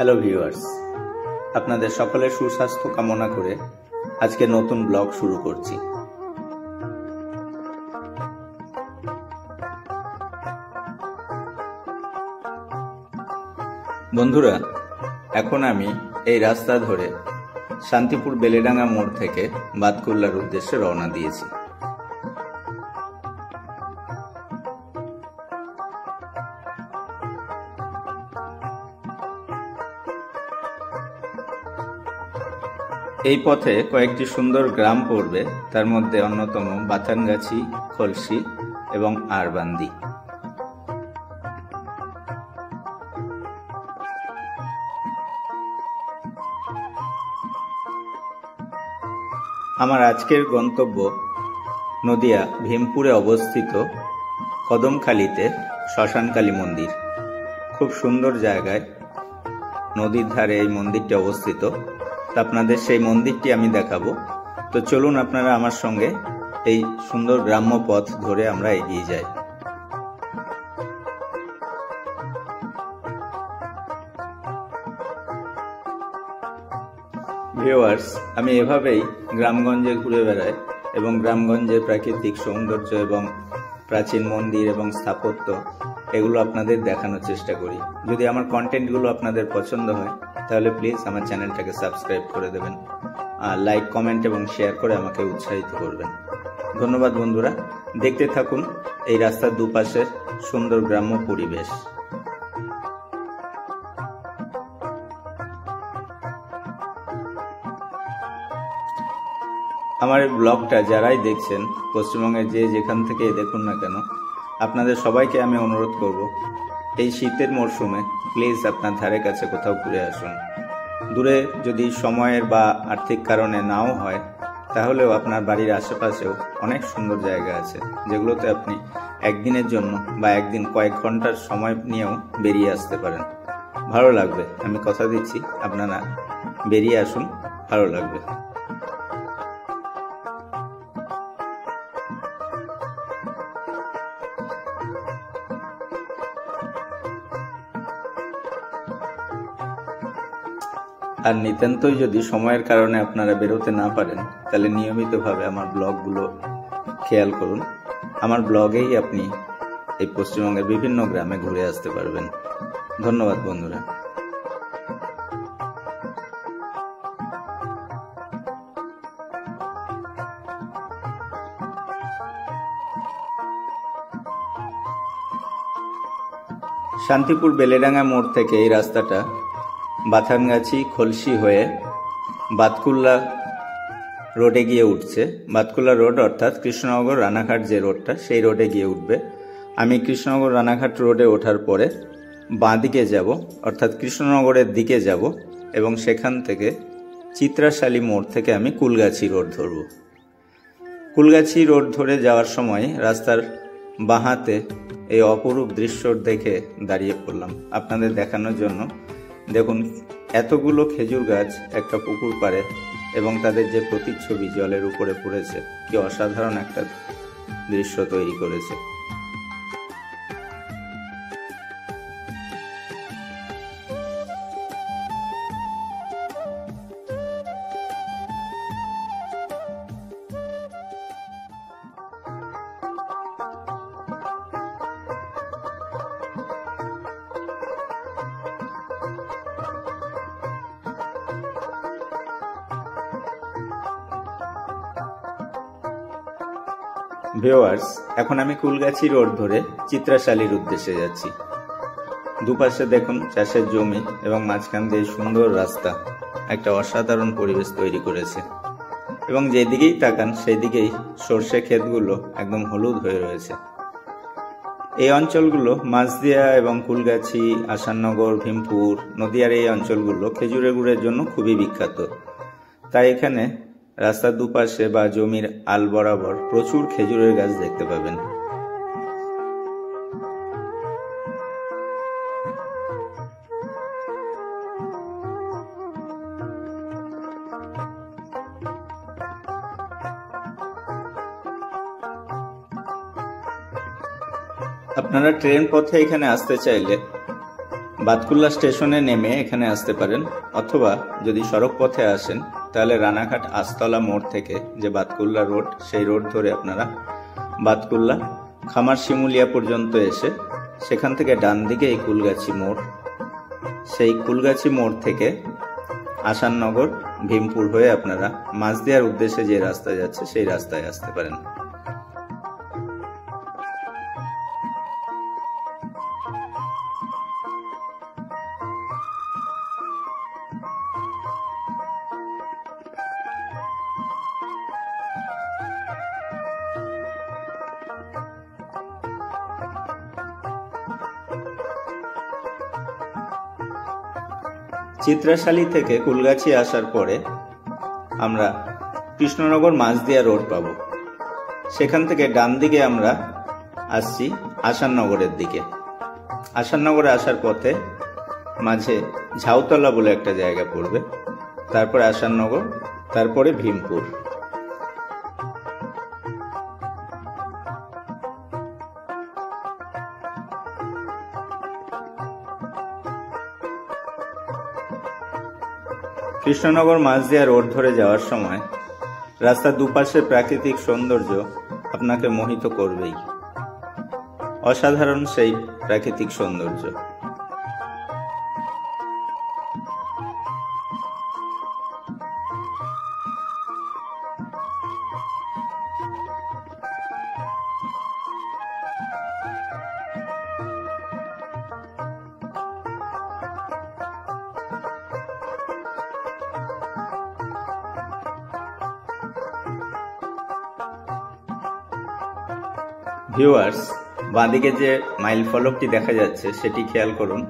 Hello viewers, আপনাদের সকলের সুস্বাস্থ্য কামনা করে আজকে নতুন ব্লগ শুরু করছি। বন্ধুরা, এখন আমি এই রাস্তা ধরে শান্তিপুর বেলেডাঙ্গা মোড় থেকে বাতকুল্লার উদ্দেশ্যে রওনা দিয়েছি। এই পথে কয়েকটি সুন্দর গ্রাম পড়বে, তার মধ্যে অন্যতম বাথানগাছি, খলসি এবং আরবান্দি। আমার আজকের গন্তব্য নদিয়া ভীমপুরে অবস্থিত কদমখালিতে শ্মশানকালী মন্দির। খুব সুন্দর জায়গায় নদীর ধারে এই মন্দিরটি অবস্থিত। আপনাদের সেই মন্দিরটি আমি দেখাবো। তো চলুন আপনারা আমার সঙ্গে এই সুন্দর গ্রাম্য পথ ধরে আমরা এগিয়ে যাই। ভিউয়ার্স, আমি এভাবেই গ্রামগঞ্জে ঘুরে বেড়াই এবং গ্রামগঞ্জের প্রাকৃতিক সৌন্দর্য এবং প্রাচীন মন্দির এবং স্থাপত্য এগুলো আপনাদের দেখানোর চেষ্টা করি। যদি আমার কন্টেন্টগুলো আপনাদের পছন্দ হয় তাহলে প্লিজ আমার চ্যানেলটাকে সাবস্ক্রাইব করে দেবেন, আর লাইক, কমেন্ট এবং শেয়ার করে আমাকে উৎসাহিত করবেন। ধন্যবাদ বন্ধুরা, দেখতে থাকুন এই রাস্তার দুপাশের সুন্দর গ্রাম্য পরিবেশ। আমার এই ব্লগটা যারাই দেখছেন, পশ্চিমবঙ্গের যে যেখান থেকে দেখুন না কেন, আপনাদের সবাইকে আমি অনুরোধ করব, এই শীতের মরশুমে প্লিজ আপনার ধারে কাছে কোথাও ঘুরে আসুন। দূরে যদি সময়ের বা আর্থিক কারণে নাও হয়, তাহলেও আপনার বাড়ির আশেপাশেও অনেক সুন্দর জায়গা আছে, যেগুলোতে আপনি একদিনের জন্য বা একদিন কয়েক ঘন্টার সময় নিয়েও বেরিয়ে আসতে পারেন। ভালো লাগবে, আমি কথা দিচ্ছি, আপনারা বেরিয়ে আসুন, ভালো লাগবে। আর নিতান্তই যদি সময়ের কারণে আপনারা বেরোতে না পারেন, তাহলে নিয়মিতভাবে আমার ব্লগগুলো খেয়াল করুন। আমার ব্লগেই আপনি এই পশ্চিমবঙ্গের বিভিন্ন গ্রামে ঘুরে আসতে পারবেন। ধন্যবাদ বন্ধুরা। শান্তিপুর বেলেডাঙ্গা মোড় থেকে এই রাস্তাটা বাথানগাছি, খলসি হয়ে বাতকুল্লা রোডে গিয়ে উঠছে। বাতকুল্লা রোড অর্থাৎ কৃষ্ণনগর রানাঘাট যে রোডটা, সেই রোডে গিয়ে উঠবে। আমি কৃষ্ণনগর রানাঘাট রোডে ওঠার পরে বাঁ দিকে যাব, অর্থাৎ কৃষ্ণনগরের দিকে যাব, এবং সেখান থেকে চিত্রাশালী মোড় থেকে আমি কুলগাছি রোড ধরব। কুলগাছি রোড ধরে যাওয়ার সময় রাস্তার বাঁ হাতে এই অপরূপ দৃশ্য দেখে দাঁড়িয়ে পড়লাম আপনাদের দেখানোর জন্য। দেখুন, এতগুলো খেজুর গাছ একটা পুকুর পাড়ে এবং তাদের যে প্রতিচ্ছবি জলের উপরে পড়েছে, কি অসাধারণ একটা দৃশ্য তৈরি করেছে। ভিউয়ার্স, এখন আমি কুলগাছি রোড ধরে চিত্রাশালীর উদ্দেশ্যে যাচ্ছি। দুপাশে দেখুন চাষের জমি এবং মাঝখান দিয়ে সুন্দর রাস্তা একটা অসাধারণ পরিবেশ তৈরি করেছে, এবং যেদিকেই তাকান সেদিকেই সর্ষে ক্ষেতগুলো একদম হলুদ হয়ে রয়েছে। এই অঞ্চলগুলো মাঝদিয়া এবং কুলগাছি, আসাননগর, ভীমপুর, নদিয়ার এই অঞ্চলগুলো খেজুরের গুড়ের জন্য খুবই বিখ্যাত। তাই এখানে রাস্তার দুপাশে বা জমির আল বরাবর প্রচুর খেজুরের গাছ দেখতে পাবেন। আপনারা ট্রেন পথে এখানে আসতে চাইলে বাতকুল্লা স্টেশনে নেমে এখানে আসতে পারেন, অথবা যদি সড়ক পথে আসেন তাহলে রানাঘাট আস্তলা মোড় থেকে যে বাতকুল্লা রোড, সেই রোড ধরে আপনারা বাতকুল্লা খামার শিমুলিয়া পর্যন্ত এসে সেখান থেকে ডান দিকে এই কুলগাছি মোড়, সেই কুলগাছি মোড় থেকে আসাননগর ভীমপুর হয়ে আপনারা মাঝদিয়ার উদ্দেশ্যে যে রাস্তা যাচ্ছে সেই রাস্তায় আসতে পারেন। চিত্রাশালী থেকে কুলগাছি আসার পরে আমরা কৃষ্ণনগর মাঝদিয়া রোড পাব। সেখান থেকে ডান দিকে আমরা আসছি আসাননগরের দিকে। আসাননগরে আসার পথে মাঝে ঝাউতলা বলে একটা জায়গা পড়বে, তারপরে আসাননগর, তারপরে ভীমপুর। কৃষ্ণনগর মাঝদিয়া রোড ধরে যাওয়ার সময় রাস্তার দুপাশের প্রাকৃতিক সৌন্দর্য আপনাকে মোহিত করবেই। অসাধারণ সেই প্রাকৃতিক সৌন্দর্য। ভিউয়ার্স, বাঁদিকে যে মাইল ফলকটি দেখা যাচ্ছে সেটি খেয়াল করুন।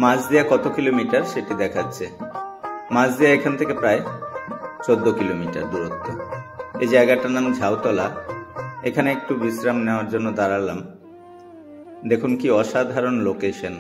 মাঝদিয়া কত কিলোমিটার সেটি দেখাচ্ছে। মাঝদিয়া এখান থেকে প্রায় 14 কিলোমিটার দূরত্ব। এই জায়গাটার নাম ঝাউতলা। এখানে একটু বিশ্রাম নেওয়ার জন্য দাঁড়ালাম। দেখুন কি অসাধারণ লোকেশন।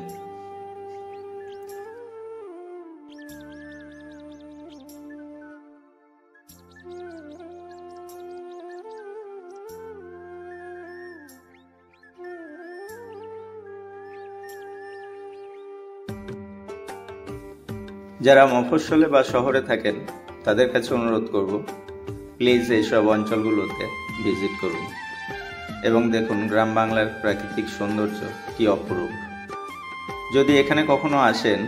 যারা মফস্বলে বা শহরে থাকেন তাদের কাছে অনুরোধ করব, প্লিজ এইসব অঞ্চলগুলোতে ভিজিট করুন এবং দেখুন গ্রাম বাংলার প্রাকৃতিক সৌন্দর্য কি অপরূপ। যদি এখানে কখনো আসেন,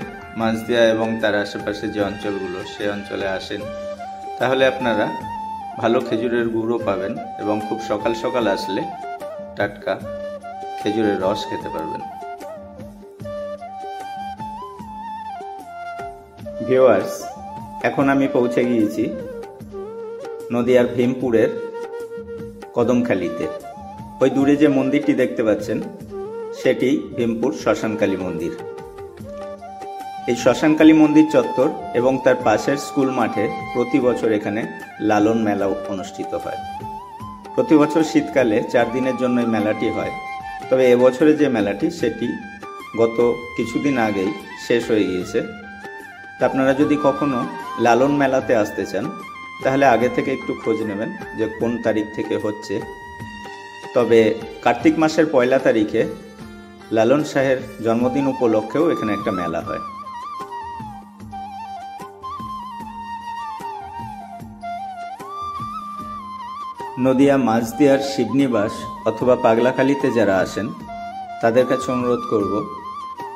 মাঝদিয়া এবং তার আশেপাশে যে অঞ্চলগুলো, সে অঞ্চলে আসেন, তাহলে আপনারা ভালো খেজুরের গুঁড়ো পাবেন এবং খুব সকাল সকাল আসলে টাটকা খেজুরের রস খেতে পারবেন। ভিউয়ার্স, এখন আমি পৌঁছে গিয়েছি নদিয়ার ভীমপুরের কদমখালিতে। ওই দূরে যে মন্দিরটি দেখতে পাচ্ছেন সেটি ভীমপুর শ্মশানকালী মন্দির। এই শ্মশানকালী মন্দির চত্বর এবং তার পাশের স্কুল মাঠে প্রতি বছর এখানে লালন মেলা অনুষ্ঠিত হয়। প্রতি বছর শীতকালে 4 দিনের জন্য এই মেলাটি হয়। তবে এবছরে যে মেলাটি সেটি গত কিছুদিন আগেই শেষ হয়ে গিয়েছে। আপনারা যদি কখনো লালন মেলাতে আসতে চান তাহলে আগে থেকে একটু খোঁজ নেবেন যে কোন তারিখ থেকে হচ্ছে। তবে কার্তিক মাসের 1 তারিখে লালন শাহের জন্মদিন উপলক্ষেও এখানে একটা মেলা হয়। নদিয়া মাঝদিয়ার শিবনিবাস অথবা পাগলাখালীতে যারা আসেন তাদের কাছে অনুরোধ করব,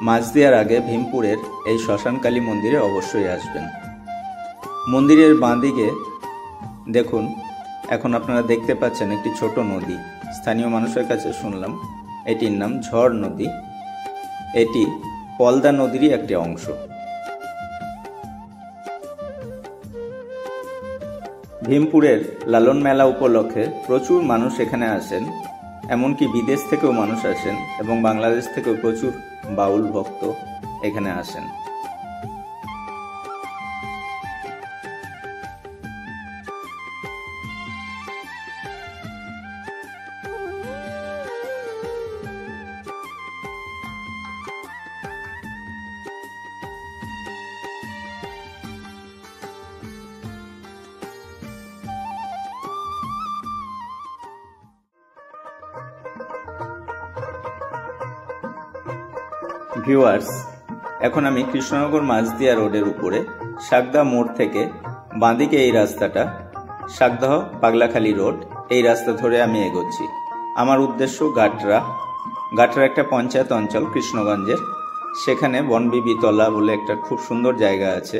মাঝদিয়ার আগে ভীমপুরের এই শ্মশানকালী মন্দিরে অবশ্যই আসবেন। মন্দিরের বাঁদিকে দেখুন, এখন আপনারা দেখতে পাচ্ছেন একটি ছোট নদী। স্থানীয় মানুষের কাছে শুনলাম এটির নাম ঝড় নদী। এটি পলদা নদীরই একটি অংশ। ভীমপুরের লালন মেলা উপলক্ষে প্রচুর মানুষ এখানে আসেন, এমনকি বিদেশ থেকেও মানুষ আসেন এবং বাংলাদেশ থেকেও প্রচুর বাউল ভক্ত এখানে আসেন। ভিউয়ার্স, এখন আমি কৃষ্ণনগর মাঝদিয়া রোডের উপরে শাকদা মোড় থেকে বাঁদিকে এই রাস্তাটা শাকদাহ পাগলাখালী রোড, এই রাস্তা ধরে আমি এগোচ্ছি। আমার উদ্দেশ্য গাটরা একটা পঞ্চায়েত অঞ্চল কৃষ্ণগঞ্জের, সেখানে বনবিবিতলা বলে একটা খুব সুন্দর জায়গা আছে,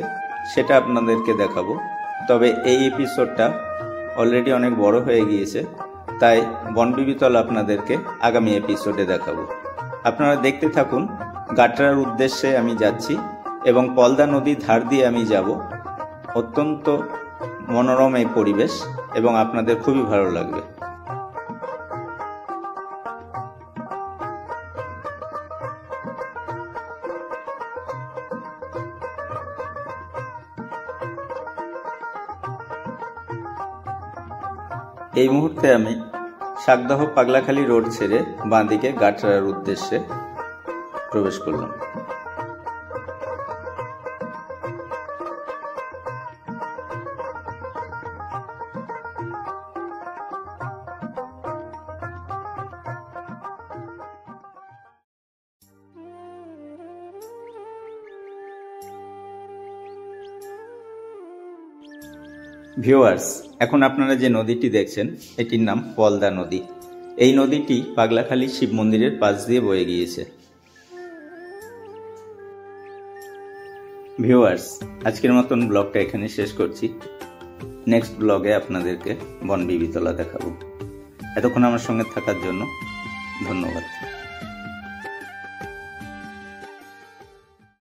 সেটা আপনাদেরকে দেখাবো। তবে এই এপিসোডটা অলরেডি অনেক বড় হয়ে গিয়েছে, তাই বনবিবিতলা আপনাদেরকে আগামী এপিসোডে দেখাবো। আপনারা দেখতে থাকুন। গাটরার উদ্দেশ্যে আমি যাচ্ছি এবং পলদা নদী ধার দিয়ে আমি যাব। অত্যন্ত মনোরম এই পরিবেশ এবং আপনাদের খুবই ভালো লাগবে। এই মুহূর্তে আমি শাকদাহ পাগলাখালী রোড ছেড়ে বাঁদিকে গাটরার উদ্দেশ্যে প্রবেশ করলাম। ভিউয়ার্স, এখন আপনারা যে নদীটি দেখছেন এটির নাম পলদা নদী। এই নদীটি পাগলাখালী শিব মন্দিরের পাশ দিয়ে বয়ে গিয়েছে। ভিউয়ার্স, আজকের মতন ব্লগটা এখানে শেষ করছি। নেক্সট ব্লগে আপনাদেরকে বনবিবিতলা দেখাবো। এতক্ষণ আমার সঙ্গে থাকার জন্য ধন্যবাদ।